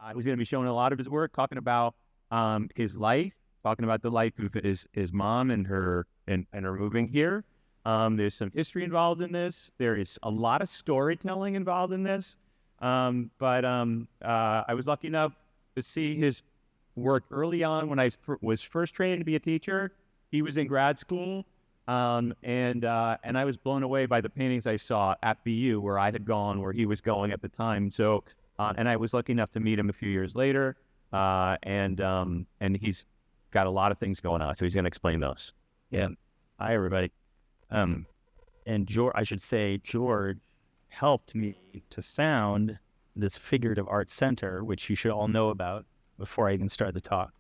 I was going to be showing a lot of his work, talking about his life, talking about the life of his mom and her moving here. There's some history involved in this. There is a lot of storytelling involved in this. But I was lucky enough to see his work early on when I was first trained to be a teacher. He was in grad school, and I was blown away by the paintings I saw at BU, where I had gone, where he was going at the time. So, and I was lucky enough to meet him a few years later, and he's got a lot of things going on. So he's going to explain those. Yeah. Hi, everybody. And George, I should say, George helped me to found this figurative art center, which you should all know about before I even start the talk.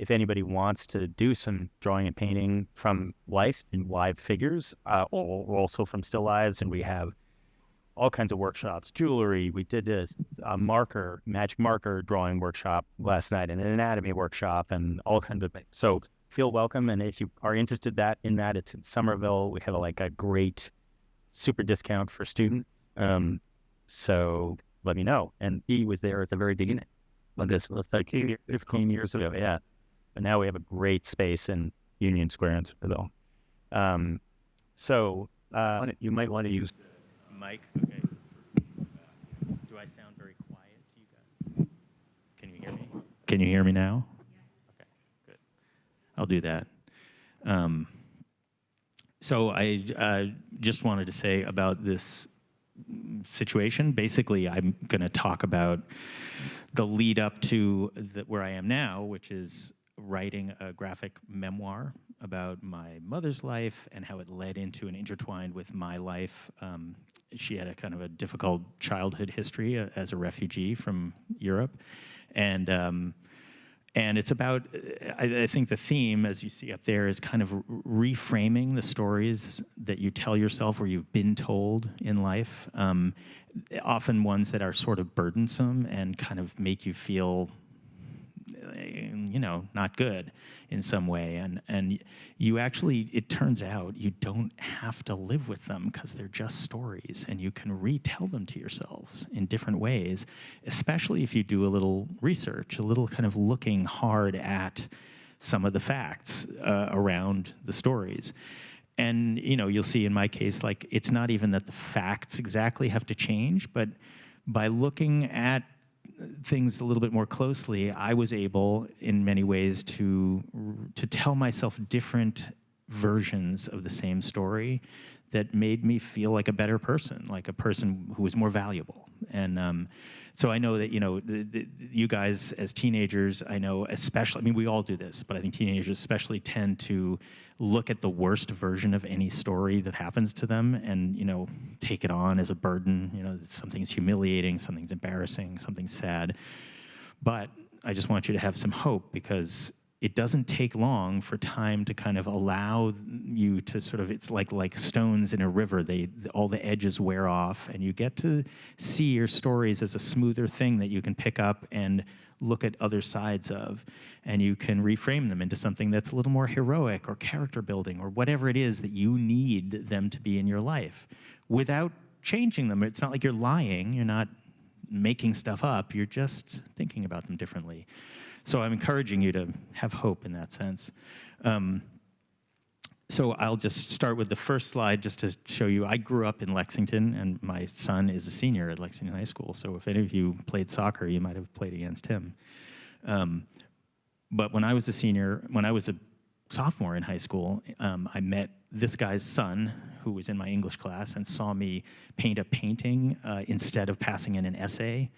If anybody wants to do some drawing and painting from life and live figures, or also from still lives, and we have all kinds of workshops, jewelry. We did a magic marker drawing workshop last night, and an anatomy workshop, and all kinds of things. So feel welcome, and if you are interested in that, it's in Somerville. We have a great super discount for students. So let me know. And he was there at the very beginning. This was like 15 years ago, yeah. But now we have a great space in Union Square in Somerville. You might want to use the mic. Okay. Do I sound very quiet to you guys? Can you hear me? Can you hear me now? Okay, good. I'll do that. So I just wanted to say about this situation. Basically, I'm going to talk about the lead up to where I am now, which is writing a graphic memoir about my mother's life and how it led into and intertwined with my life. She had a kind of a difficult childhood history as a refugee from Europe, and it's about, I think the theme, as you see up there, is kind of reframing the stories that you tell yourself or you've been told in life, often ones that are sort of burdensome and kind of make you feel, not good in some way. And you actually, it turns out, you don't have to live with them because they're just stories, and you can retell them to yourselves in different ways, especially if you do a little research, a little kind of looking hard at some of the facts around the stories. And, you'll see in my case, it's not even that the facts exactly have to change, but by looking at things a little bit more closely, I was able, in many ways, to tell myself different versions of the same story that made me feel like a better person, like a person who was more valuable. And so I know that, you guys as teenagers, I know especially, we all do this, but I think teenagers especially tend to look at the worst version of any story that happens to them and, take it on as a burden. Something's humiliating, something's embarrassing, something's sad. But I just want you to have some hope, because it doesn't take long for time to kind of allow you to sort of, it's like stones in a river, all the edges wear off, and you get to see your stories as a smoother thing that you can pick up and look at other sides of, and you can reframe them into something that's a little more heroic or character building or whatever it is that you need them to be in your life without changing them. It's not like you're lying, you're not making stuff up, you're just thinking about them differently. So I'm encouraging you to have hope in that sense. So I'll just start with the first slide just to show you. I grew up in Lexington, and my son is a senior at Lexington High School. So if any of you played soccer, you might have played against him. But when I was a sophomore in high school, I met this guy's son, who was in my English class, and saw me paint a painting instead of passing in an essay.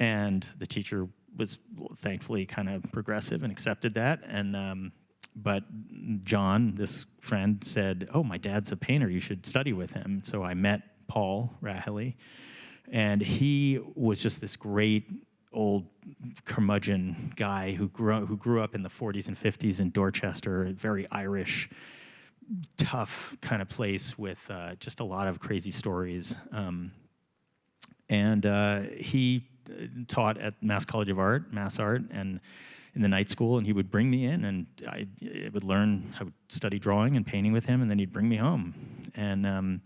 And the teacher was thankfully kind of progressive and accepted that. And but John, this friend, said, "Oh, my dad's a painter. You should study with him." So I met Paul Rahilly, and he was just this great old curmudgeon guy who grew up in the 40s and 50s in Dorchester, a very Irish, tough kind of place with just a lot of crazy stories. And he taught at Mass College of Art, Mass Art, and in the night school, and he would bring me in, and I would study drawing and painting with him, and then he'd bring me home. And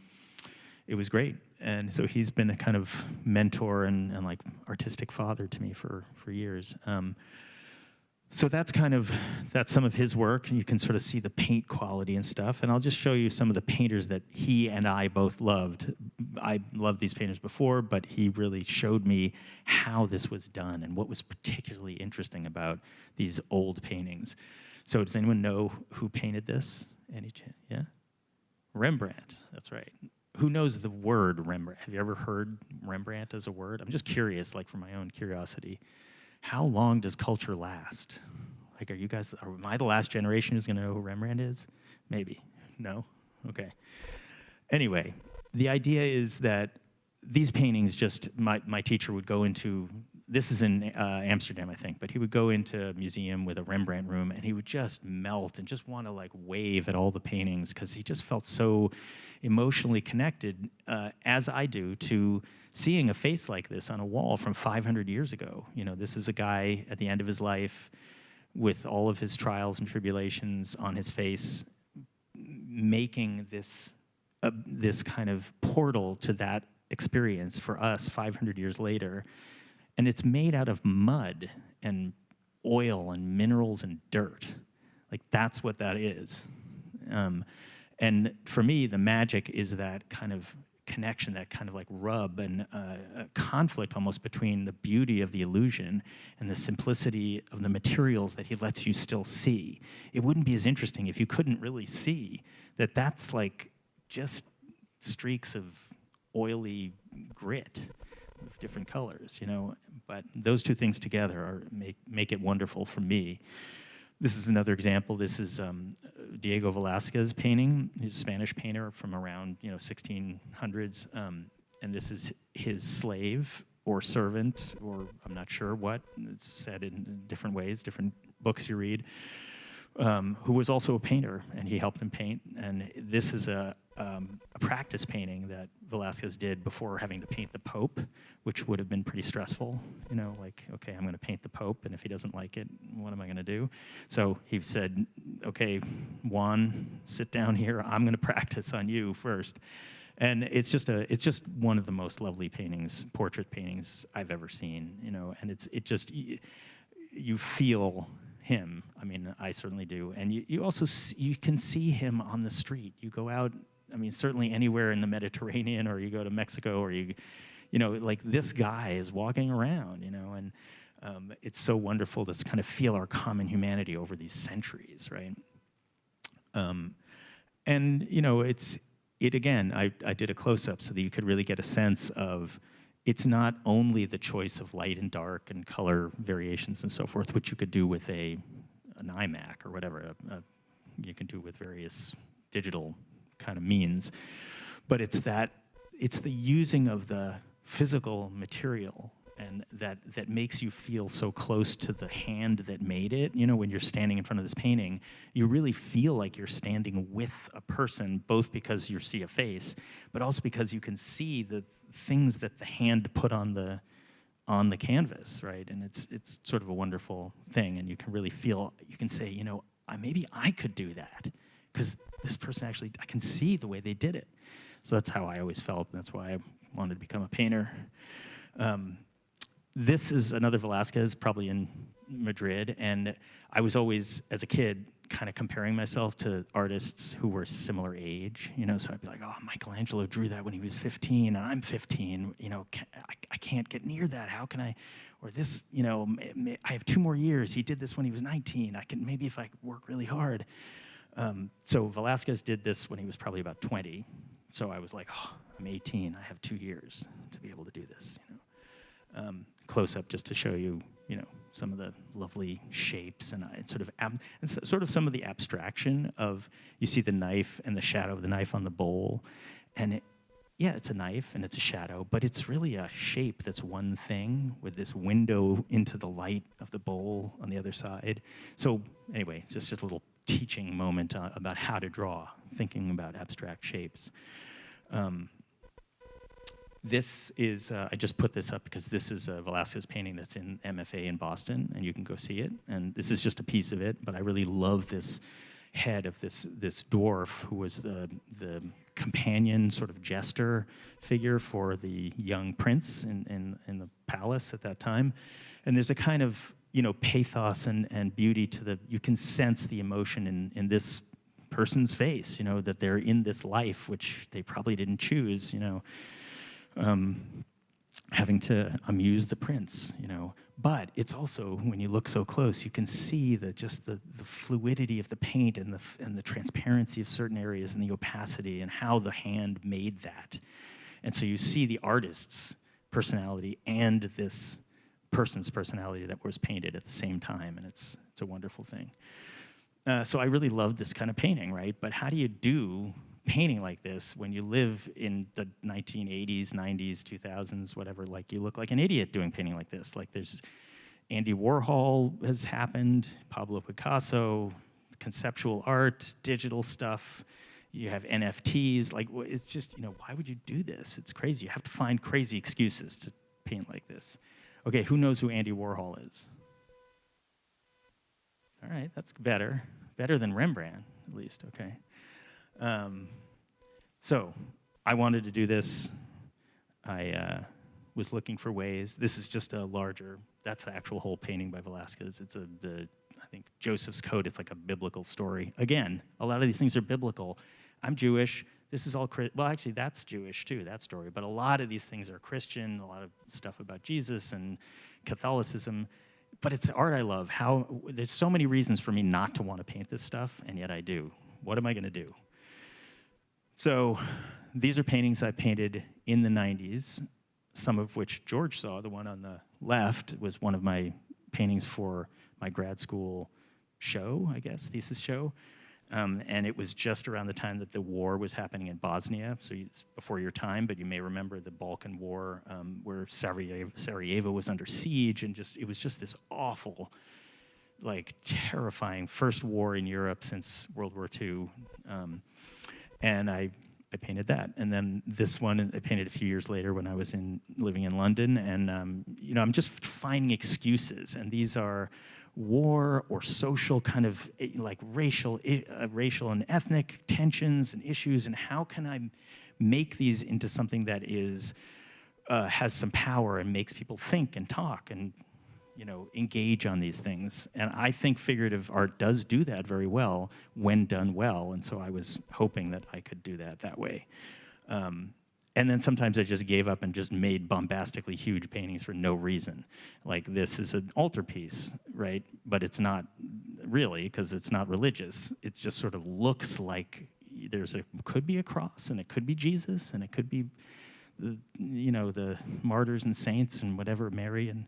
it was great. And so he's been a kind of mentor and like artistic father to me for years. So that's some of his work, and you can sort of see the paint quality and stuff. And I'll just show you some of the painters that he and I both loved. I loved these painters before, but he really showed me how this was done and what was particularly interesting about these old paintings. So does anyone know who painted this? Yeah? Rembrandt, that's right. Who knows the word Rembrandt? Have you ever heard Rembrandt as a word? I'm just curious, like for my own curiosity. How long does culture last? Like, am I the last generation who's gonna know who Rembrandt is? Maybe, no? Okay. Anyway, the idea is that these paintings my teacher would go into, this is in Amsterdam, I think, but he would go into a museum with a Rembrandt room and he would just melt and just wanna like wave at all the paintings because he just felt so emotionally connected, as I do, to seeing a face like this on a wall from 500 years ago. You know, this is a guy at the end of his life with all of his trials and tribulations on his face, making this kind of portal to that experience for us 500 years later. And it's made out of mud and oil and minerals and dirt. Like, that's what that is. And for me, the magic is that kind of connection, that kind of like rub and a conflict almost between the beauty of the illusion and the simplicity of the materials that he lets you still see. It wouldn't be as interesting if you couldn't really see that that's like just streaks of oily grit with different colors, you know. But those two things together make it wonderful for me. This is another example. This is Diego Velázquez painting. He's a Spanish painter from around 1600s, and this is his slave or servant, or I'm not sure what. It's said in different ways, different books you read, who was also a painter, and he helped him paint. And this is a practice painting that Velázquez did before having to paint the Pope, which would have been pretty stressful. You know, like, okay, I'm going to paint the Pope, and if he doesn't like it, what am I going to do? So he said, okay, Juan, sit down here. I'm going to practice on you first. And it's just one of the most lovely paintings, portrait paintings I've ever seen. You know, and you feel him. I mean, I certainly do. And you also you can see him on the street. You go out, I mean, certainly anywhere in the Mediterranean, or you go to Mexico, or you know, like, this guy is walking around, you know, and it's so wonderful to kind of feel our common humanity over these centuries, right? And, you know, again, I did a close-up so that you could really get a sense of, it's not only the choice of light and dark and color variations and so forth, which you could do with an iMac or whatever, you can do with various digital kind of means, but it's the using of the physical material and that makes you feel so close to the hand that made it. You know, when you're standing in front of this painting, you really feel like you're standing with a person, both because you see a face, but also because you can see the things that the hand put on the canvas, right? And it's sort of a wonderful thing, and you can really feel, you can say, you know, maybe I could do that, because this person actually, I can see the way they did it. So that's how I always felt, and that's why I wanted to become a painter. This is another Velázquez, probably in Madrid, and I was always, as a kid, kind of comparing myself to artists who were similar age, you know, so I'd be like, oh, Michelangelo drew that when he was 15, and I'm 15, you know, I can't get near that, how can I? Or this, you know, I have 2 more years, he did this when he was 19, maybe if I work really hard. So Velázquez did this when he was probably about 20, so I was like, oh, I'm 18, I have 2 years to be able to do this, you know. Close up just to show you, you know, some of the lovely shapes and sort of some of the abstraction of, you see the knife and the shadow of the knife on the bowl, and it's a knife and it's a shadow, but it's really a shape that's one thing with this window into the light of the bowl on the other side. So anyway, just a little teaching moment about how to draw, thinking about abstract shapes. This is, I just put this up because this is a Velázquez painting that's in MFA in Boston, and you can go see it. And this is just a piece of it, but I really love this head of this dwarf who was the companion sort of jester figure for the young prince in the palace at that time. And there's a kind of, pathos and beauty to you can sense the emotion in this person's face, that they're in this life, which they probably didn't choose, having to amuse the prince, But it's also, when you look so close, you can see the fluidity of the paint and the transparency of certain areas and the opacity and how the hand made that. And so you see the artist's personality and this person's personality that was painted at the same time, and it's a wonderful thing. So I really love this kind of painting, right? But how do you do painting like this when you live in the 1980s, 90s, 2000s, whatever? Like, you look like an idiot doing painting like this. Like, there's Andy Warhol has happened, Pablo Picasso, conceptual art, digital stuff. You have NFTs. Like, it's just, why would you do this? It's crazy. You have to find crazy excuses to paint like this. Okay, who knows who Andy Warhol is? All right, that's better. Better than Rembrandt, at least, okay. So I wanted to do this. I was looking for ways. This is just a larger, that's the actual whole painting by Velázquez. It's I think Joseph's Code, it's like a biblical story. Again, a lot of these things are biblical. I'm Jewish. This is all, well, actually, that's Jewish too, that story. But a lot of these things are Christian, a lot of stuff about Jesus and Catholicism. But it's the art I love. There's so many reasons for me not to want to paint this stuff, and yet I do. What am I going to do? So these are paintings I painted in the 90s, some of which George saw. The one on the left was one of my paintings for my grad school show, I guess, thesis show. And it was just around the time that the war was happening in Bosnia, so it's before your time, but you may remember the Balkan War, where Sarajevo was under siege, and it was just this awful, like, terrifying first war in Europe since World War II. And I painted that. And then this one I painted a few years later when I was living in London, and I'm just finding excuses, and these are war or social kind of like racial and ethnic tensions and issues, and how can I make these into something that has some power and makes people think and talk and engage on these things. And I think figurative art does do that very well when done well, and so I was hoping that I could do that way. And then sometimes I just gave up and just made bombastically huge paintings for no reason. Like, this is an altarpiece, right? But it's not really, because it's not religious. It just sort of looks like could be a cross, and it could be Jesus, and it could be the martyrs and saints and whatever, Mary, and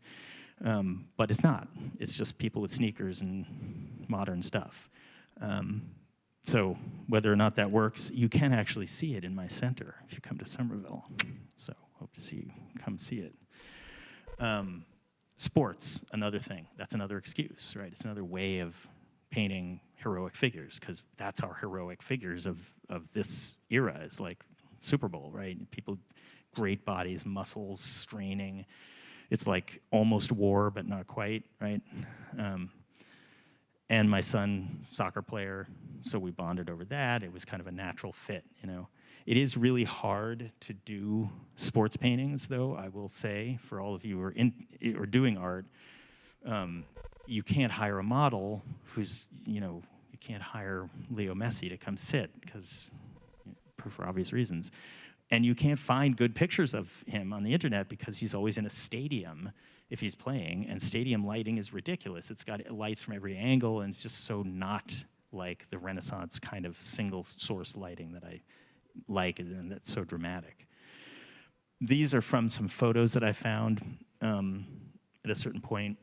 but it's not. It's just people with sneakers and modern stuff. So whether or not that works, you can actually see it in my center if you come to Somerville. So hope to see you come see it. Sports, another thing. That's another excuse, right? It's another way of painting heroic figures, because that's our heroic figures of this era, is like Super Bowl, right? People, great bodies, muscles, straining. It's like almost war, but not quite, right? And my son, soccer player, so we bonded over that. It was kind of a natural fit, It is really hard to do sports paintings, though, I will say, for all of you who are doing art. You can't hire a model who's, you can't hire Leo Messi to come sit, because for obvious reasons. And you can't find good pictures of him on the internet because he's always in a stadium if he's playing, and stadium lighting is ridiculous. It's got lights from every angle, and it's just so not like the Renaissance kind of single source lighting that I like, and that's so dramatic. These are from some photos that I found at a certain point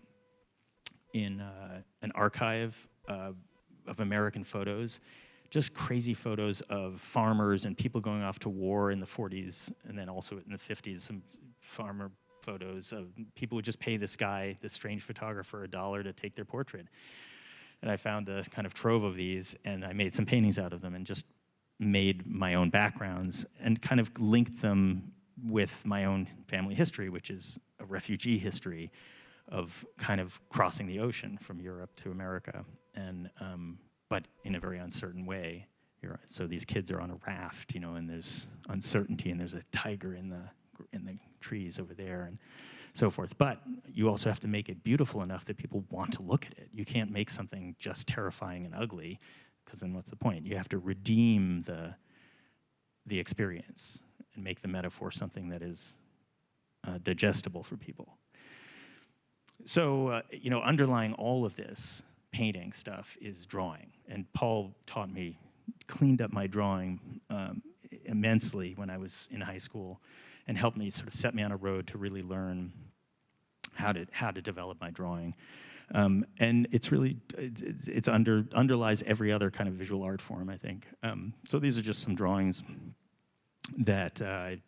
in an archive of American photos. Just crazy photos of farmers and people going off to war in the 40s, and then also in the 50s, some farmer photos of people would just pay this guy, this strange photographer, $1 to take their portrait. And I found a kind of trove of these, and I made some paintings out of them and just made my own backgrounds and kind of linked them with my own family history, which is a refugee history of kind of crossing the ocean from Europe to America. And but in a very uncertain way. So these kids are on a raft, and there's uncertainty, and there's a tiger in the trees over there, and so forth. But you also have to make it beautiful enough that people want to look at it. You can't make something just terrifying and ugly, because then what's the point? You have to redeem the experience and make the metaphor something that is digestible for people. So, underlying all of this painting stuff is drawing. And Paul cleaned up my drawing immensely when I was in high school, and helped me, sort of set me on a road to really learn how to develop my drawing. And it's really, underlies every other kind of visual art form, I think. So these are just some drawings that I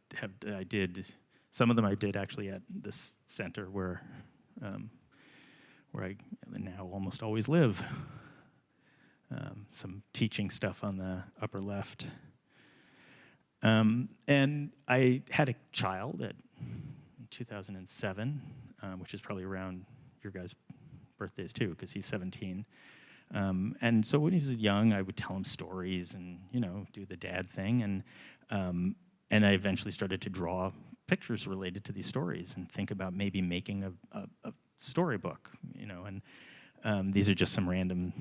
did. Some of them I did actually at this center where I now almost always live. Some teaching stuff on the upper left. And I had a child in 2007, which is probably around your guys' birthdays too, because he's 17. And so when he was young, I would tell him stories and, do the dad thing. And I eventually started to draw pictures related to these stories and think about maybe making a storybook, and these are just some random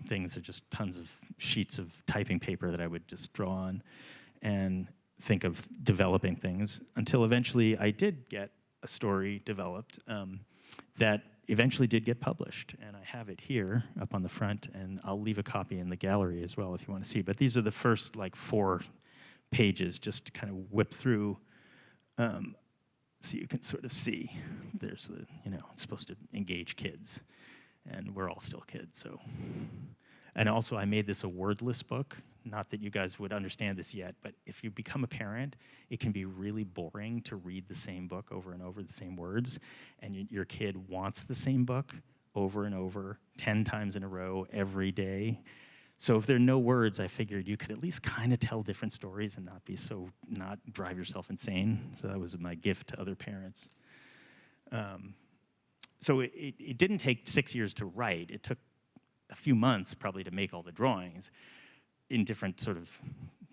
things. They're just tons of sheets of typing paper that I would just draw on and think of developing things, until eventually I did get a story developed that eventually did get published. And I have it here up on the front, and I'll leave a copy in the gallery as well if you want to see. But these are the first 4 pages, just to kind of whip through so you can sort of see. There's it's supposed to engage kids, and we're all still kids, so. And also, I made this a wordless book. Not that you guys would understand this yet, but if you become a parent, it can be really boring to read the same book over and over, the same words, and your kid wants the same book over and over, 10 times in a row, every day. So if there are no words, I figured you could at least kind of tell different stories and not drive yourself insane. So that was my gift to other parents. So it didn't take 6 years to write. It took a few months probably to make all the drawings in different sort of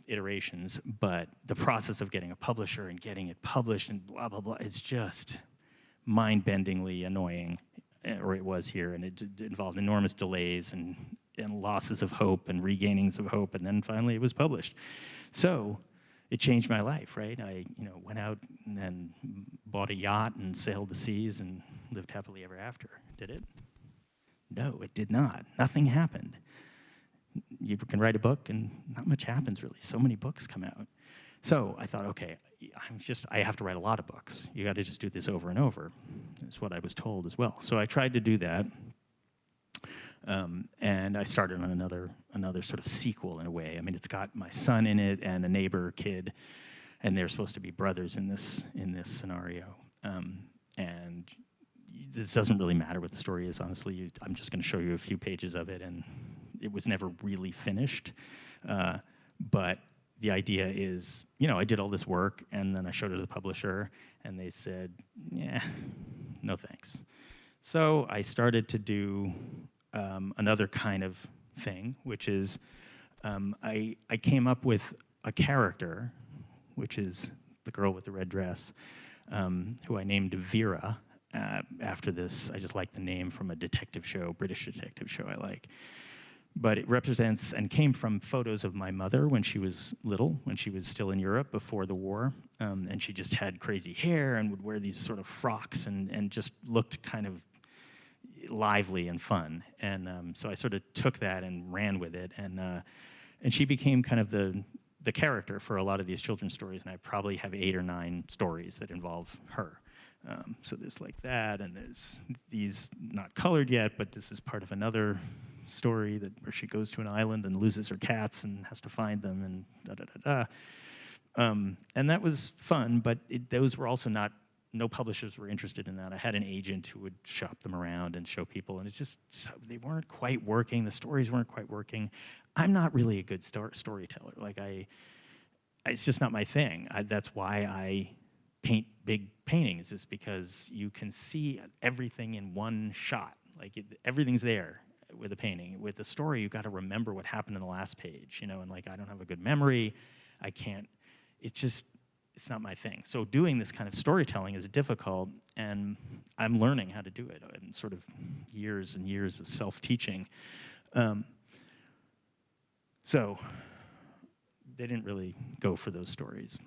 iterations, but the process of getting a publisher and getting it published and blah, blah, blah, is just mind-bendingly annoying, or it was here, and it involved enormous delays and losses of hope and regainings of hope, and then finally it was published. So it changed my life, right? I went out and bought a yacht and sailed the seas and lived happily ever after. Did it? No, it did not. Nothing happened. You can write a book and not much happens really. So many books come out. So I thought, okay, I have to write a lot of books. You got to just do this over and over. That's what I was told as well. So I tried to do that. And I started on another sort of sequel in a way. I mean, it's got my son in it and a neighbor kid, and they're supposed to be brothers in this scenario. And this doesn't really matter what the story is, honestly. I'm just going to show you a few pages of it, and it was never really finished. But the idea is, I did all this work, and then I showed it to the publisher, and they said, yeah, no thanks. So I started to do another kind of thing, which is I came up with a character, which is the girl with the red dress, who I named Vera after this. I just like the name from a detective show, British detective show I like. But it represents and came from photos of my mother when she was little, when she was still in Europe before the war. And she just had crazy hair and would wear these sort of frocks and just looked kind of lively and fun. And so I sort of took that and ran with it. And she became kind of the character for a lot of these children's stories. And I probably have 8 or 9 stories that involve her. So there's like that, and there's these not colored yet, but this is part of another story where she goes to an island and loses her cats and has to find them, and da-da-da-da. And that was fun, but those were also no publishers were interested in that. I had an agent who would shop them around and show people, and it's just, they weren't quite working. The stories weren't quite working. I'm not really a good storyteller. It's just not my thing. That's why I paint big paintings, is because you can see everything in one shot. Everything's there. with a painting. With a story, you got to remember what happened in the last page, and like I don't have a good memory. I can't. It's not my thing. So doing this kind of storytelling is difficult, and I'm learning how to do it in sort of years and years of self-teaching. So they didn't really go for those stories.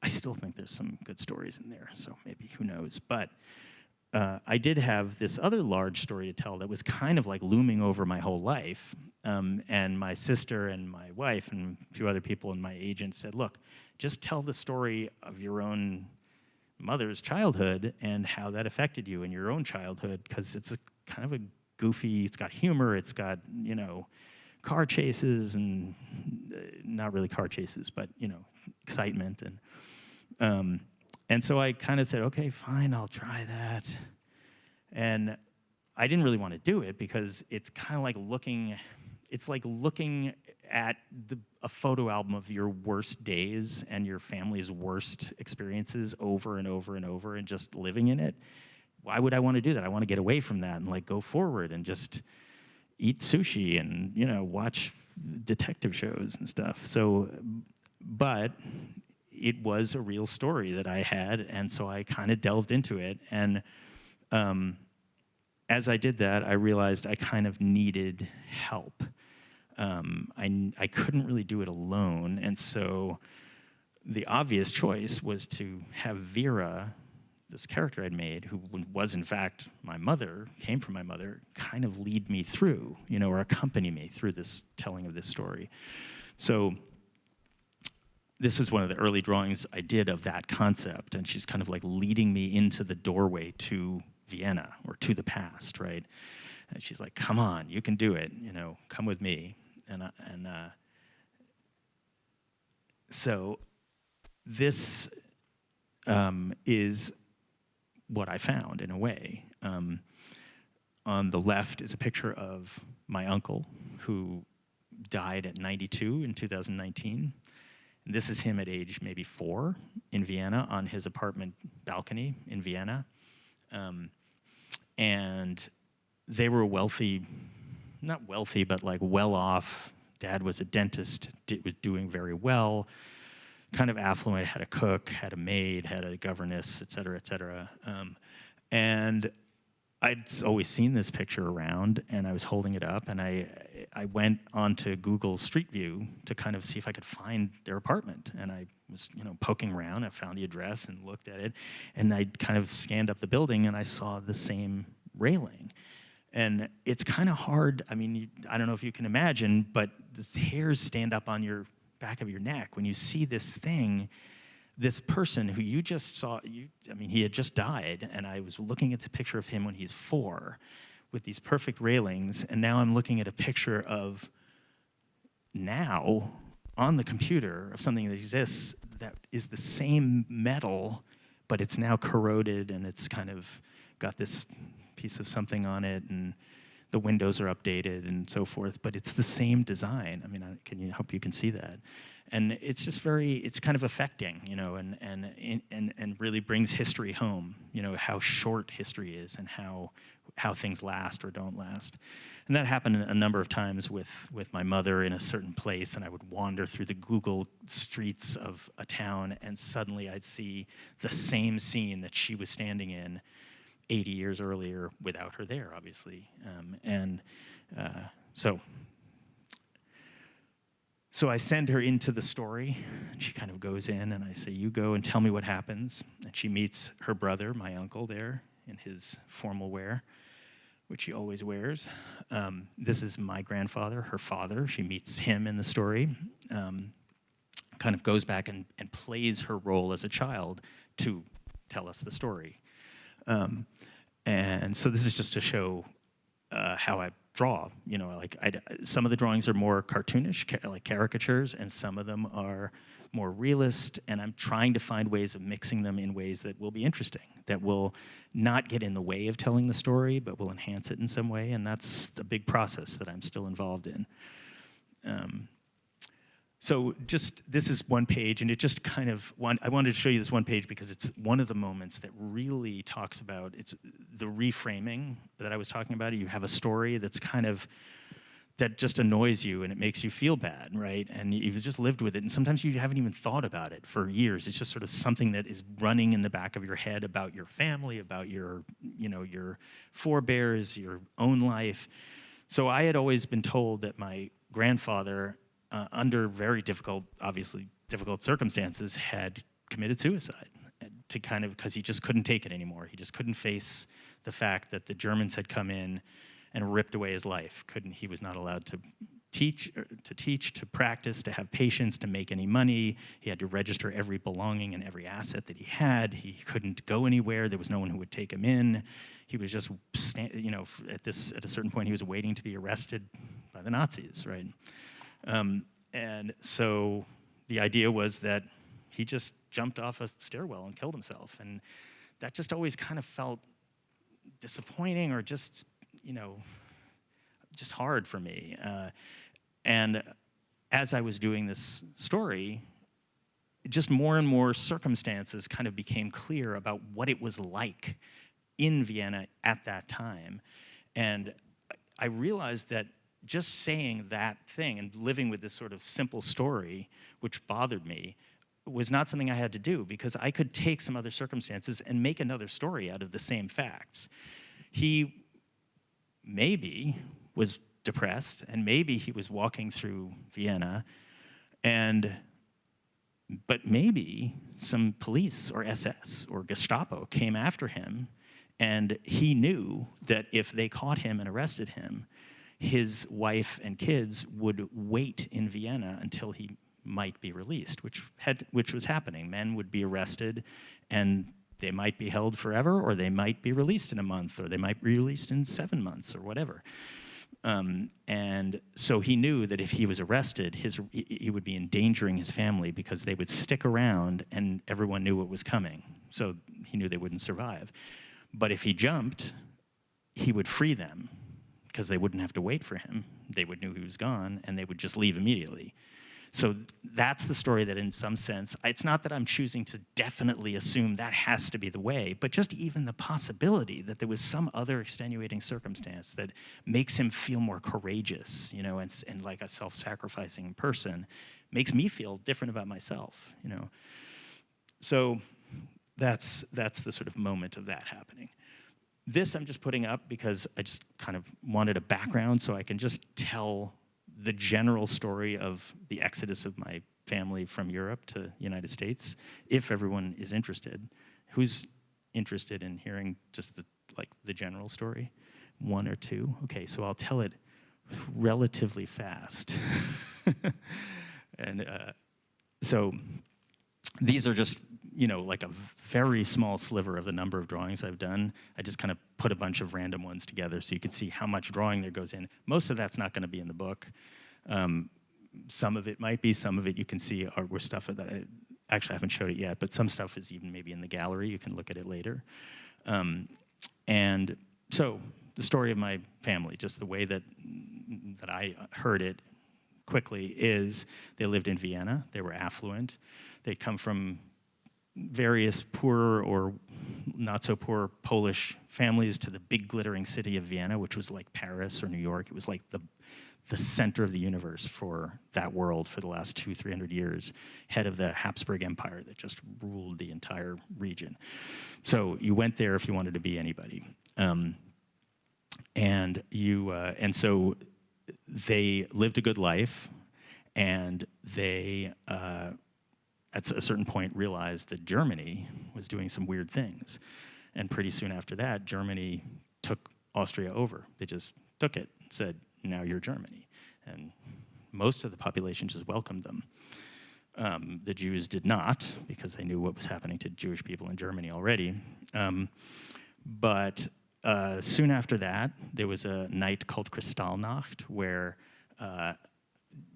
I still think there's some good stories in there, so maybe, who knows. But I did have this other large story to tell that was kind of like looming over my whole life. And my sister and my wife and a few other people and my agent said, look, just tell the story of your own mother's childhood and how that affected you in your own childhood, because it's a kind of a goofy, it's got humor, it's got, car chases and not really car chases, but, excitement. And so I kind of said, okay, fine, I'll try that. And I didn't really want to do it because it's kind of like looking at a photo album of your worst days and your family's worst experiences over and over and over and just living in it. Why would I want to do that? I want to get away from that and like go forward and just eat sushi and, watch detective shows and stuff. So, but it was a real story that I had, and so I kind of delved into it. And as I did that, I realized I kind of needed help. I couldn't really do it alone, and so the obvious choice was to have Vera, this character I'd made, who was in fact my mother, came from my mother, kind of lead me through, or accompany me through this telling of this story. So this was one of the early drawings I did of that concept, and she's kind of like leading me into the doorway to Vienna, or to the past, right? And she's like, come on, you can do it, come with me. So this is what I found, in a way. On the left is a picture of my uncle, who died at 92 in 2019. And this is him at age maybe 4 in Vienna on his apartment balcony in Vienna. And they were wealthy, not wealthy, but like well off. Dad was a dentist, was doing very well, kind of affluent, had a cook, had a maid, had a governess, et cetera, et cetera. And I'd always seen this picture around, and I was holding it up, and I went onto Google Street View to kind of see if I could find their apartment. And I was, poking around. I found the address and looked at it, and I kind of scanned up the building, and I saw the same railing. And it's kind of hard. I mean, I don't know if you can imagine, but the hairs stand up on your back of your neck when you see this thing. This person who you just saw, he had just died, and I was looking at the picture of him when he's 4 with these perfect railings, and now I'm looking at a picture of now on the computer of something that exists that is the same metal, but it's now corroded, and it's kind of got this piece of something on it, and the windows are updated and so forth, but it's the same design. I hope you can see that. And it's just it's kind of affecting, and really brings history home, how short history is and how things last or don't last. And that happened a number of times with my mother in a certain place, and I would wander through the Google streets of a town, and suddenly I'd see the same scene that she was standing in 80 years earlier without her there, obviously. So I send her into the story, and she kind of goes in, and I say, you go and tell me what happens. And she meets her brother, my uncle, there in his formal wear, which he always wears. This is my grandfather, her father. She meets him in the story, kind of goes back and plays her role as a child to tell us the story. And so this is just to show how I draw. Some of the drawings are more cartoonish, like caricatures, and some of them are more realist, and I'm trying to find ways of mixing them in ways that will be interesting, that will not get in the way of telling the story, but will enhance it in some way, and that's a big process that I'm still involved in. So this is one page, and it just kind of, I wanted to show you this one page because it's one of the moments that really talks about, the reframing that I was talking about. You have a story that's kind of, that just annoys you and it makes you feel bad, right? And you've just lived with it. And sometimes you haven't even thought about it for years. It's just sort of something that is running in the back of your head about your family, about your, your forebears, your own life. So I had always been told that my grandfather, under very difficult circumstances, had committed suicide to kind of, because he just couldn't take it anymore. He just couldn't face the fact that the Germans had come in and ripped away his life. He was not allowed to teach, to practice, to have patients, to make any money. He had to register every belonging and every asset that he had. He couldn't go anywhere. There was no one who would take him in. He was just, at a certain point, he was waiting to be arrested by the Nazis, right? And so the idea was that he just jumped off a stairwell and killed himself. And that just always kind of felt disappointing, or just hard for me. And as I was doing this story, just more and more circumstances kind of became clear about what it was like in Vienna at that time. And I realized that just saying that thing and living with this sort of simple story, which bothered me, was not something I had to do, because I could take some other circumstances and make another story out of the same facts. He maybe was depressed, and maybe he was walking through Vienna, but maybe some police or SS or Gestapo came after him, and he knew that if they caught him and arrested him, his wife and kids would wait in Vienna until he might be released, which was happening. Men would be arrested, and they might be held forever, or they might be released in a month, or they might be released in 7 months, or whatever. And so he knew that if he was arrested, he would be endangering his family, because they would stick around and everyone knew what was coming. So he knew they wouldn't survive. But if he jumped, he would free them, because they wouldn't have to wait for him. They would know he was gone, and they would just leave immediately. So that's the story that, in some sense, it's not that I'm choosing to definitely assume that has to be the way, but just even the possibility that there was some other extenuating circumstance that makes him feel more courageous, and like a self-sacrificing person, makes me feel different about myself, So that's the sort of moment of that happening. This I'm just putting up because I just kind of wanted a background so I can just tell the general story of the exodus of my family from Europe to the United States, if everyone is interested. Who's interested in hearing just the general story? One or two? Okay, so I'll tell it relatively fast. And so these are just, like a very small sliver of the number of drawings I've done. I just kind of put a bunch of random ones together so you can see how much drawing there goes in. Most of that's not going to be in the book. Some of it might be. Some of it you can see were stuff that I haven't showed it yet, but some stuff is even maybe in the gallery. You can look at it later. And so the story of my family, just the way that I heard it quickly, is they lived in Vienna. They were affluent. They come from various poorer or not so poor Polish families to the big glittering city of Vienna, which was like Paris or New York. It was like the center of the universe for that world for the last 200-300 years, head of the Habsburg Empire that just ruled the entire region. So you went there if you wanted to be anybody. And so they lived a good life, and they at a certain point realized that Germany was doing some weird things. And pretty soon after that, Germany took Austria over. They just took it and said, now you're Germany. And most of the population just welcomed them. The Jews did not, because they knew what was happening to Jewish people in Germany already. But soon after that, there was a night called Kristallnacht, where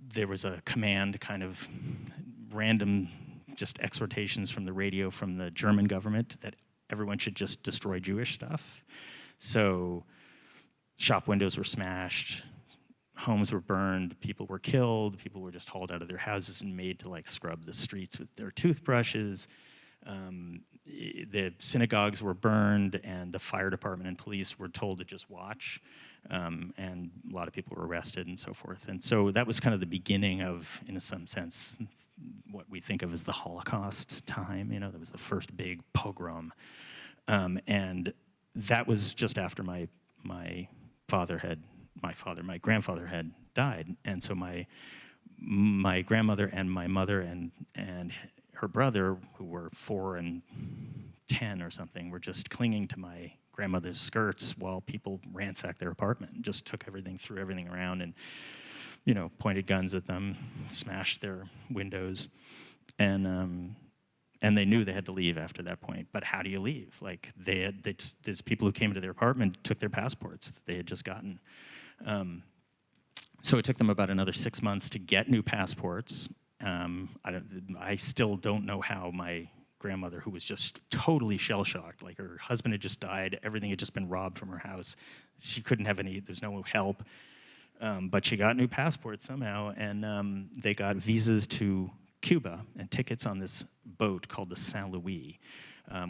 there was a command, kind of random just exhortations from the radio from the German government that everyone should just destroy Jewish stuff. So shop windows were smashed, homes were burned, people were killed, people were just hauled out of their houses and made to scrub the streets with their toothbrushes. The synagogues were burned, and the fire department and police were told to just watch, and a lot of people were arrested and so forth. And so that was kind of the beginning of, in some sense, what we think of as the Holocaust time. You know, that was the first big pogrom, and that was just after my grandfather had died, and so my grandmother and my mother and her brother, who were 4 and 10 or something, were just clinging to my grandmother's skirts while people ransacked their apartment and just took everything, threw everything around, and, you know, pointed guns at them, smashed their windows, and they knew they had to leave after that point. But how do you leave? Like, there's people who came into their apartment, took their passports that they had just gotten. So it took them about another 6 months to get new passports. I still don't know how my grandmother, who was just totally shell-shocked, like her husband had just died, everything had just been robbed from her house. She couldn't have there's no help. But she got new passports somehow, and they got visas to Cuba and tickets on this boat called the Saint Louis,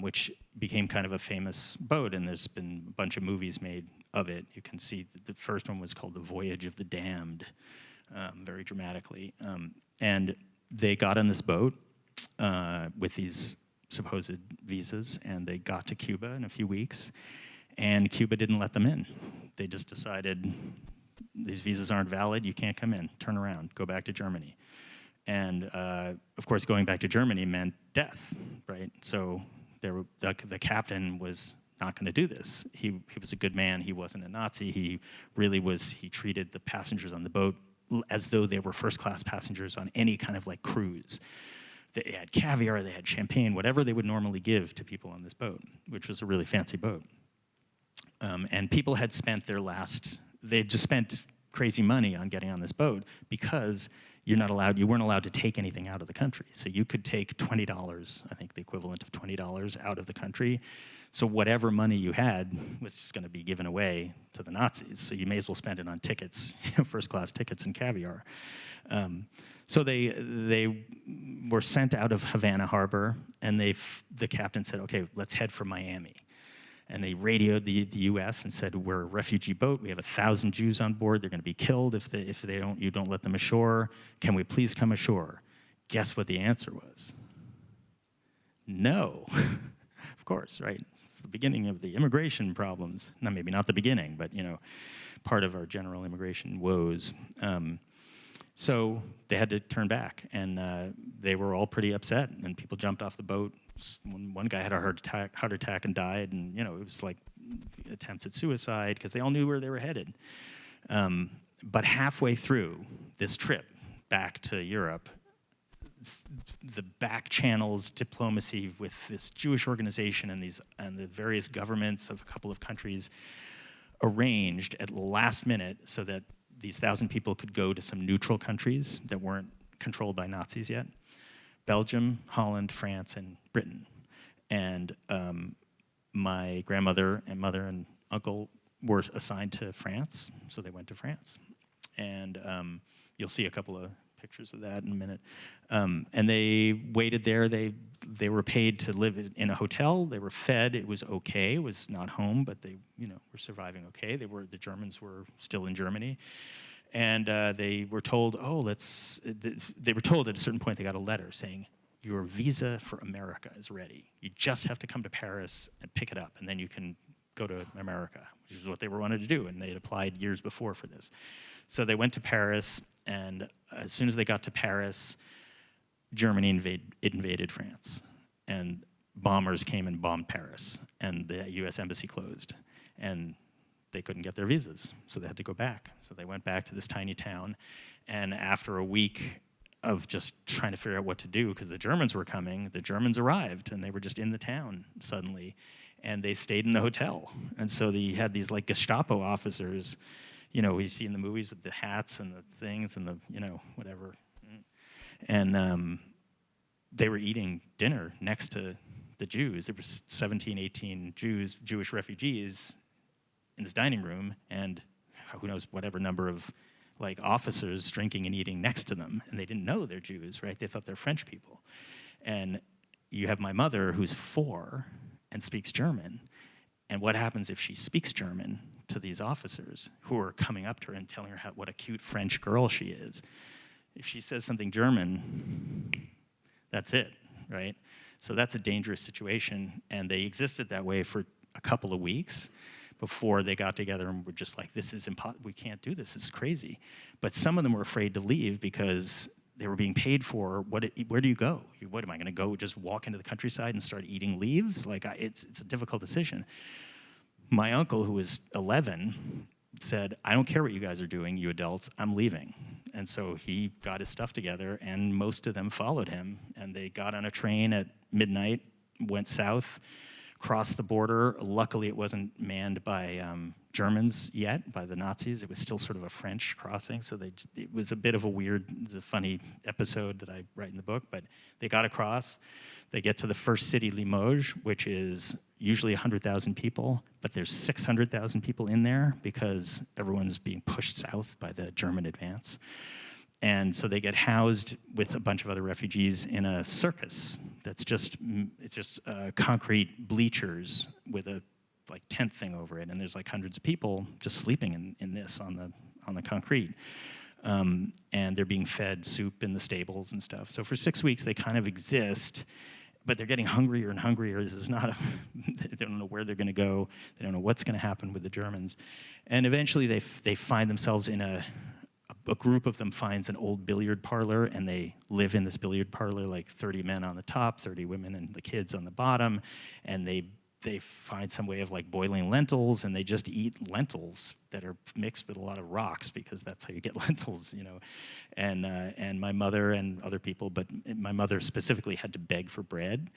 which became kind of a famous boat, and there's been a bunch of movies made of it. You can see the first one was called The Voyage of the Damned, very dramatically. And they got on this boat with these supposed visas, and they got to Cuba in a few weeks, and Cuba didn't let them in. They just decided, these visas aren't valid, you can't come in, turn around, go back to Germany. And of course, going back to Germany meant death, right? So the captain was not going to do this. He was a good man, he wasn't a Nazi, he treated the passengers on the boat as though they were first-class passengers on any kind of like cruise. They had caviar, they had champagne, whatever they would normally give to people on this boat, which was a really fancy boat. And people had spent they'd just spent crazy money on getting on this boat because you weren't allowed to take anything out of the country. So you could take $20, I think the equivalent of $20 out of the country. So whatever money you had was just going to be given away to the Nazis. So you may as well spend it on tickets, first-class tickets and caviar. So they were sent out of Havana Harbor, and the captain said, "Okay, let's head for Miami." And they radioed the U.S. and said, "We're a refugee boat. We have 1,000 Jews on board. They're going to be killed if you don't let them ashore. Can we please come ashore?" Guess what the answer was? No. Of course, right? It's the beginning of the immigration problems. No, maybe not the beginning, but part of our general immigration woes. So they had to turn back, and they were all pretty upset. And people jumped off the boat. One guy had a heart attack and died, and it was like attempts at suicide because they all knew where they were headed. But halfway through this trip back to Europe, the back channels diplomacy with this Jewish organization and the various governments of a couple of countries arranged at the last minute so that these 1,000 people could go to some neutral countries that weren't controlled by Nazis yet: Belgium, Holland, France, and Britain. And my grandmother and mother and uncle were assigned to France, so they went to France. And you'll see a couple of pictures of that in a minute. And they waited there. They were paid to live in a hotel. They were fed. It was okay. It was not home, but they were surviving okay. The Germans were still in Germany. And they were told, they were told at a certain point they got a letter saying, "Your visa for America is ready. You just have to come to Paris and pick it up, and then you can go to America," which is what they wanted to do, and they had applied years before for this. So they went to Paris, and as soon as they got to Paris, Germany invaded France, and bombers came and bombed Paris, and the U.S. embassy closed, and they couldn't get their visas, so they had to go back. So they went back to this tiny town, and after a week of just trying to figure out what to do, because the Germans were coming, the Germans arrived, and they were just in the town suddenly, and they stayed in the hotel. And so they had these like Gestapo officers, we see in the movies with the hats and the things and the, whatever. And they were eating dinner next to the Jews. There were 17, 18 Jewish refugees in this dining room, and who knows, whatever number of like officers drinking and eating next to them. And they didn't know they're Jews, right? They thought they're French people. And you have my mother who's 4 and speaks German. And what happens if she speaks German to these officers who are coming up to her and telling her what a cute French girl she is? If she says something German, that's it, right? So that's a dangerous situation. And they existed that way for a couple of weeks before they got together and were just like, this is impossible. We can't do this. This is crazy. But some of them were afraid to leave because they were being paid for. Where do you go? What am I going to go? Just walk into the countryside and start eating leaves? Like, it's a difficult decision. My uncle, who was 11, said, I don't care what you guys are doing, you adults. I'm leaving. And so he got his stuff together, and most of them followed him. And they got on a train at midnight, went south, crossed the border. Luckily, it wasn't manned by Germans yet, by the Nazis. It was still sort of a French crossing, so it was a bit of a funny episode that I write in the book, but they got across. They get to the first city, Limoges, which is usually 100,000 people, but there's 600,000 people in there because everyone's being pushed south by the German advance. And so they get housed with a bunch of other refugees in a circus that's just concrete bleachers with a tent thing over it, and there's hundreds of people just sleeping in this on the concrete. And they're being fed soup in the stables and stuff. So for 6 weeks they kind of exist, but they're getting hungrier and hungrier. This is not they don't know where they're going to go. They don't know what's going to happen with the Germans. And eventually they find themselves in a group of them finds an old billiard parlor, and they live in this billiard parlor, 30 men on the top, 30 women and the kids on the bottom, and they find some way of boiling lentils, and they just eat lentils that are mixed with a lot of rocks because that's how you get lentils, And my mother and other people, but my mother specifically, had to beg for bread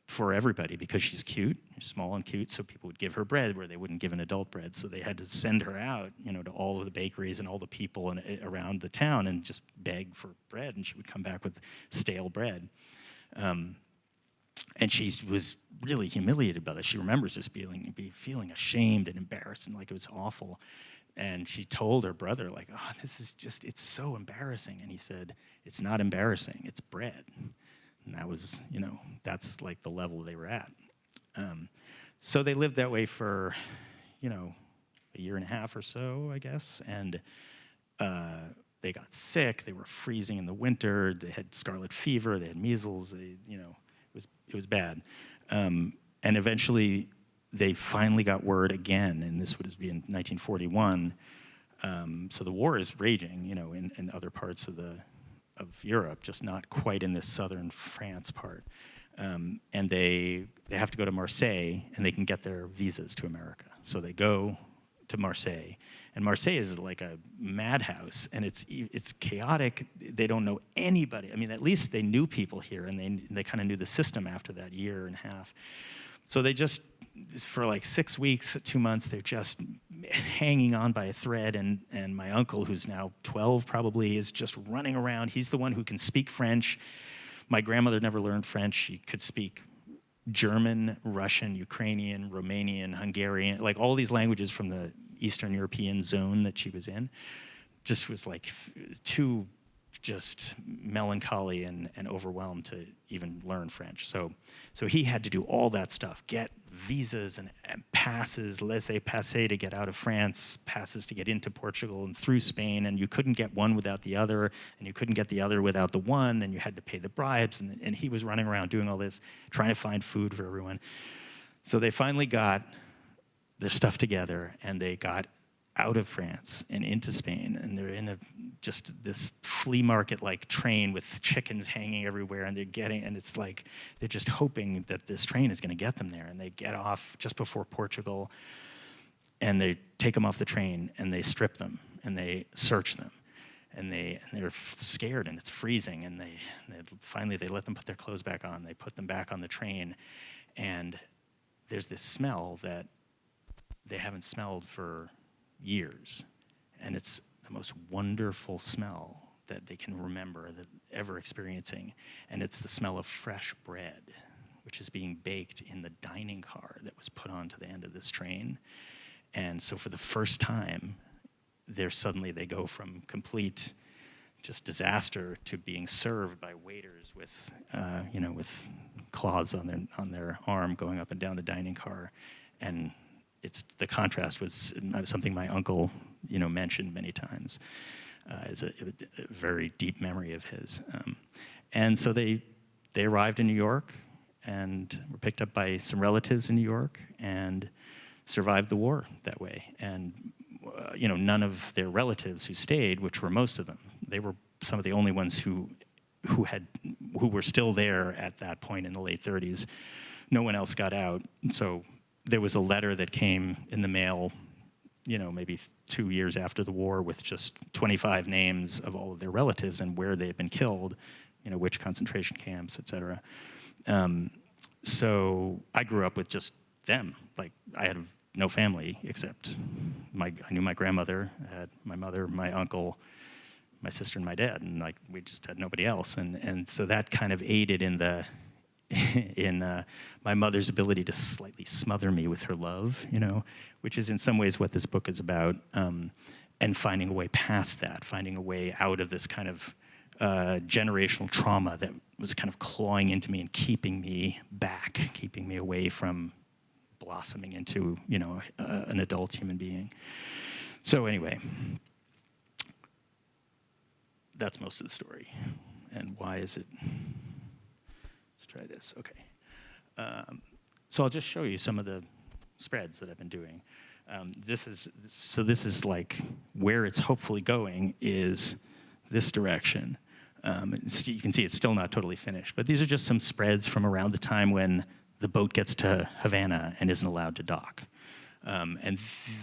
for everybody because she's cute, small and cute, so people would give her bread where they wouldn't give an adult bread. So they had to send her out, to all of the bakeries and all the people around the town and just beg for bread, and she would come back with stale bread. And she was really humiliated by this. She remembers just feeling ashamed and embarrassed, and it was awful. And she told her brother, oh, this is it's so embarrassing. And he said, it's not embarrassing, it's bread. And that was, that's the level they were at. So they lived that way for, a year and a half or so, I guess. And they got sick. They were freezing in the winter. They had scarlet fever. They had measles. It was bad. And eventually, they finally got word again, and this would be in 1941. So the war is raging, in other parts of Europe, just not quite in this southern France part. And they have to go to Marseille, and they can get their visas to America. So they go to Marseille, and Marseille is like a madhouse, and it's chaotic. They don't know anybody. I mean, at least they knew people here, and they kind of knew the system after that year and a half. So they just, for 6 weeks, 2 months, they're just hanging on by a thread, and my uncle, who's now 12 probably, is just running around. He's the one who can speak French. My grandmother never learned French. She could speak German, Russian, Ukrainian, Romanian, Hungarian, all these languages from the Eastern European zone that she was in. Just was too just melancholy and overwhelmed to even learn French. So he had to do all that stuff, get visas and passes, laissez-passer to get out of France, passes to get into Portugal and through Spain, and you couldn't get one without the other, and you couldn't get the other without the one, and you had to pay the bribes, and he was running around doing all this, trying to find food for everyone. So they finally got their stuff together, and they got out of France and into Spain, and they're in just this flea market train with chickens hanging everywhere, and it's they're just hoping that this train is going to get them there, and they get off just before Portugal, and they take them off the train, and they strip them, and they search them, and they're scared, and it's freezing, and they finally let them put their clothes back on. They put them back on the train, and there's this smell that they haven't smelled for years, and it's the most wonderful smell that they can remember ever experiencing, and it's the smell of fresh bread, which is being baked in the dining car that was put onto the end of this train. And so for the first time, they go from complete just disaster to being served by waiters with, with cloths on their arm going up and down the dining car, and the contrast was something my uncle, mentioned many times. Is a very deep memory of his, and so they arrived in New York and were picked up by some relatives in New York and survived the war that way. And none of their relatives who stayed, which were most of them, they were some of the only ones who were still there at that point in the late 30s. No one else got out. So there was a letter that came in the mail, maybe 2 years after the war, with just 25 names of all of their relatives and where they had been killed, which concentration camps, et cetera. So I grew up with just them. Like, I had no family except I knew my grandmother, I had my mother, my uncle, my sister, and my dad, and we just had nobody else. And so that kind of aided in my mother's ability to slightly smother me with her love, which is in some ways what this book is about, and finding a way past that, finding a way out of this kind of generational trauma that was kind of clawing into me and keeping me back, keeping me away from blossoming into, an adult human being. So anyway, that's most of the story. And why is it? Let's try this. Okay. So I'll just show you some of the spreads that I've been doing. This is like where it's hopefully going is this direction. You can see it's still not totally finished, but these are just some spreads from around the time when the boat gets to Havana and isn't allowed to dock. And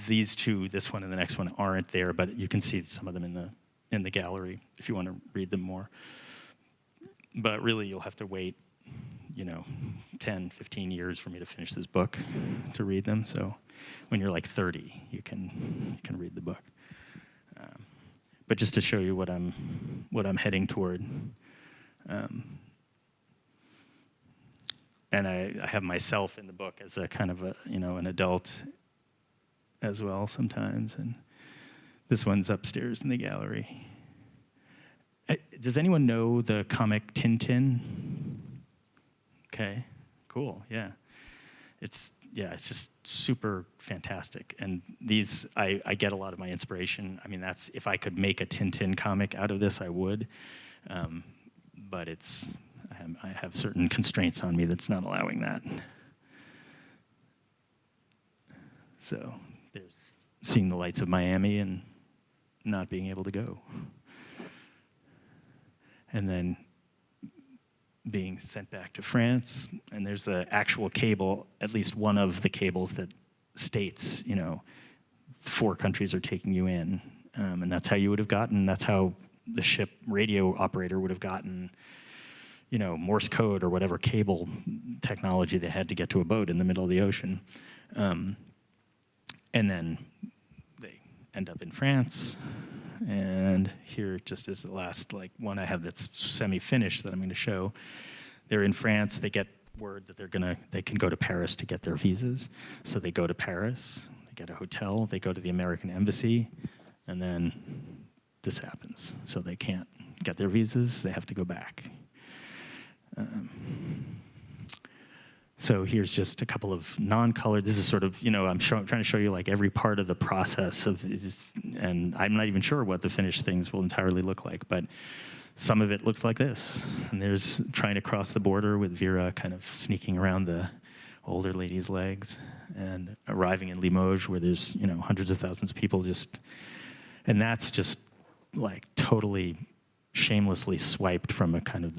these two, this one and the next one, aren't there, but you can see some of them in the gallery if you want to read them more. But really, you'll have to wait 10, 15 years for me to finish this book to read them. So when you're like 30, you can read the book. But just to show you what I'm heading toward. And I have myself in the book as a kind of an adult as well sometimes. And this one's upstairs in the gallery. Does anyone know the comic Tintin? Okay, cool, yeah. It's just super fantastic. And these, I get a lot of my inspiration. I mean, if I could make a Tintin comic out of this, I would. But I have certain constraints on me that's not allowing that. So there's seeing the lights of Miami and not being able to go. And then being sent back to France, and there's the actual cable, at least one of the cables that states, 4 countries are taking you in, and that's how you would have gotten, that's how the ship radio operator would have gotten, Morse code or whatever cable technology they had to get to a boat in the middle of the ocean. And then they end up in France. And here just is the last one I have that's semi-finished that I'm going to show. They're in France. They get word that they can go to Paris to get their visas. So they go to Paris. They get a hotel. They go to the American embassy, and then this happens. So they can't get their visas. They have to go back. So here's just a couple of non-colored. This is sort of, I'm trying to show you every part of the process of this, and I'm not even sure what the finished things will entirely look like, but some of it looks like this. And there's trying to cross the border with Vera kind of sneaking around the older lady's legs and arriving in Limoges where there's, hundreds of thousands of people and that's just totally shamelessly swiped from a kind of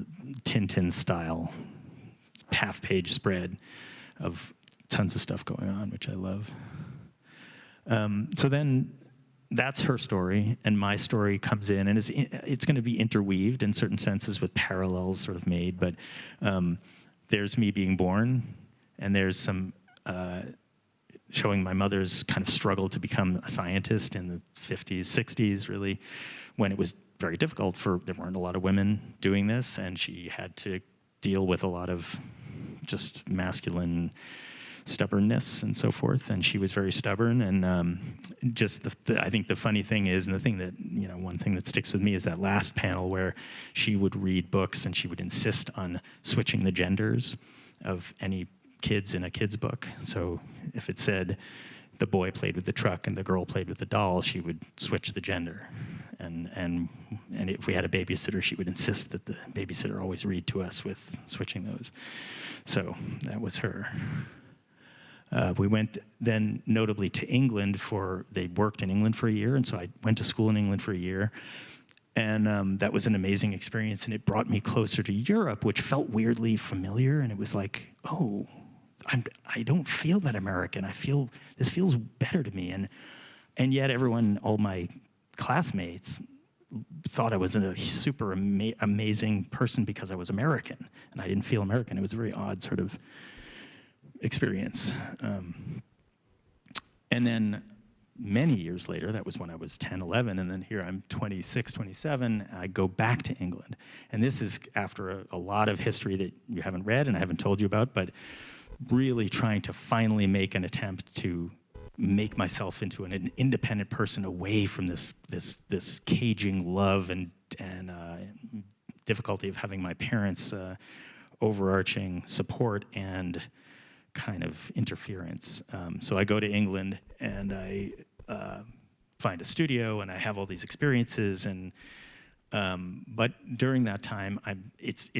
Tintin style half-page spread of tons of stuff going on, which I love. So then that's her story, and my story comes in, and it's going to be interweaved in certain senses with parallels sort of made, but there's me being born, and there's some showing my mother's kind of struggle to become a scientist in the 50s, 60s, really, when it was very difficult there weren't a lot of women doing this, and she had to deal with a lot of just masculine stubbornness and so forth. And she was very stubborn. And I think the funny thing is, and the thing that, one thing that sticks with me is that last panel where she would read books and she would insist on switching the genders of any kids in a kid's book. So if it said the boy played with the truck and the girl played with the doll, she would switch the gender. And if we had a babysitter, she would insist that the babysitter always read to us with switching those. So that was her. We went then notably to England they worked in England for a year, and so I went to school in England for a year. And that was an amazing experience, and it brought me closer to Europe, which felt weirdly familiar, and it was like, oh, I don't feel that American. This feels better to me. And yet all my classmates thought I was a super amazing person because I was American, and I didn't feel American. It was a very odd sort of experience. And then many years later, that was when I was 10, 11, and then here I'm 26, 27, I go back to England. And this is after a lot of history that you haven't read and I haven't told you about, but really trying to finally make an attempt to make myself into an independent person away from this caging love and difficulty of having my parents' overarching support and kind of interference. So I go to England and I find a studio and I have all these experiences but during that time, it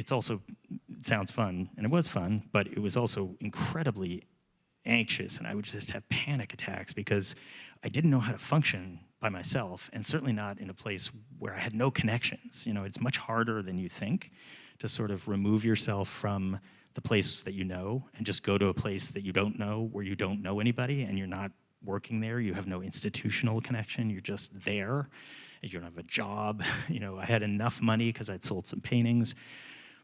sounds fun, and it was fun, but it was also incredibly anxious, and I would just have panic attacks because I didn't know how to function by myself, and certainly not in a place where I had no connections. It's much harder than you think to sort of remove yourself from the place that you know and just go to a place that you don't know, where you don't know anybody, and you're not working there, you have no institutional connection, you're just there. You don't have a job. I had enough money because I'd sold some paintings,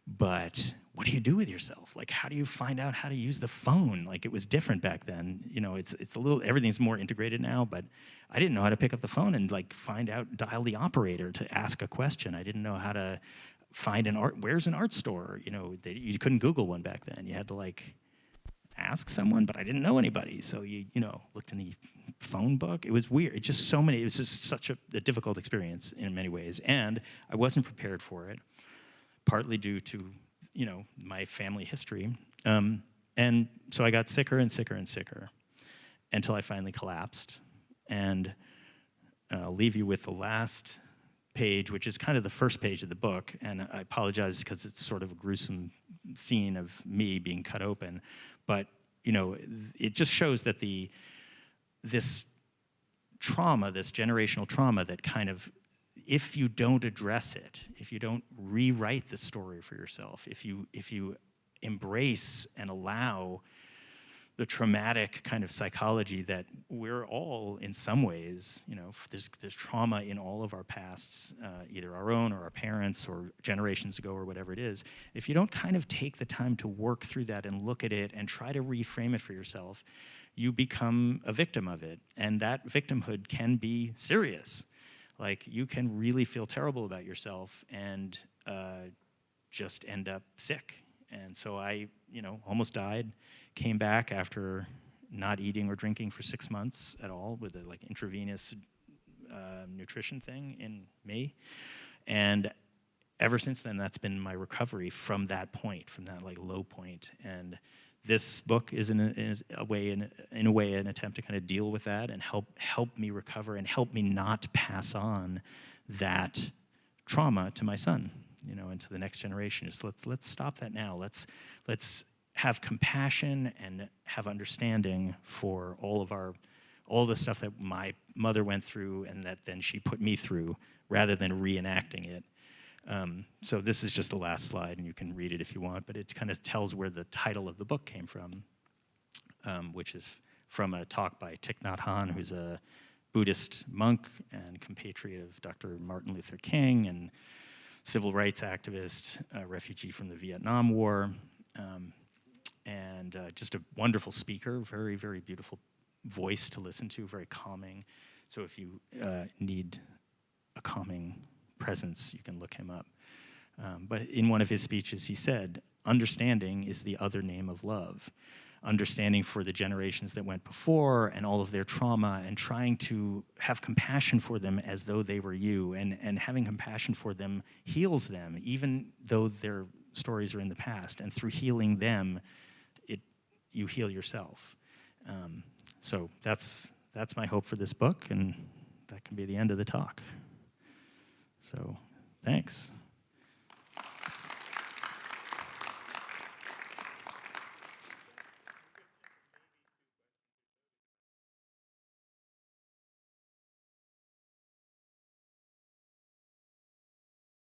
but what do you do with yourself? Like, how do you find out how to use the phone? Like, it was different back then. It's a little, everything's more integrated now, but I didn't know how to pick up the phone and dial the operator to ask a question. I didn't know how to find where's an art store? You couldn't Google one back then. You had to ask someone, but I didn't know anybody. So you looked in the phone book. It was weird. It was just such a difficult experience in many ways. And I wasn't prepared for it, partly due to, my family history. And so I got sicker and sicker and sicker until I finally collapsed. And I'll leave you with the last page, which is kind of the first page of the book. And I apologize because it's sort of a gruesome scene of me being cut open. But, it just shows that this trauma, this generational trauma that kind of, if you don't address it, if you don't rewrite the story for yourself, if you embrace and allow the traumatic kind of psychology that we're all, in some ways, there's trauma in all of our pasts, either our own or our parents or generations ago or whatever it is. If you don't kind of take the time to work through that and look at it and try to reframe it for yourself, you become a victim of it. And that victimhood can be serious. Like, you can really feel terrible about yourself and just end up sick. And so I, almost died, came back after not eating or drinking for 6 months at all with a intravenous nutrition thing in me. And ever since then, that's been my recovery from that point, from that low point. And this book is in a way an attempt to kind of deal with that and help me recover and help me not pass on that trauma to my son, and to the next generation. Just let's stop that now. Let's have compassion and have understanding for all the stuff that my mother went through and that then she put me through, rather than reenacting it. So this is just the last slide, and you can read it if you want, but it kind of tells where the title of the book came from, which is from a talk by Thich Nhat Hanh, who's a Buddhist monk and compatriot of Dr. Martin Luther King and civil rights activist, a refugee from the Vietnam War, and just a wonderful speaker, very, very beautiful voice to listen to, very calming. So if you need a calming presence, you can look him up. But in one of his speeches, he said, "Understanding is the other name of love." understanding for the generations that went before and all of their trauma, and trying to have compassion for them as though they were you, and having compassion for them heals them, even though their stories are in the past, and through healing them, you heal yourself. So that's my hope for this book, and that can be the end of the talk. So thanks.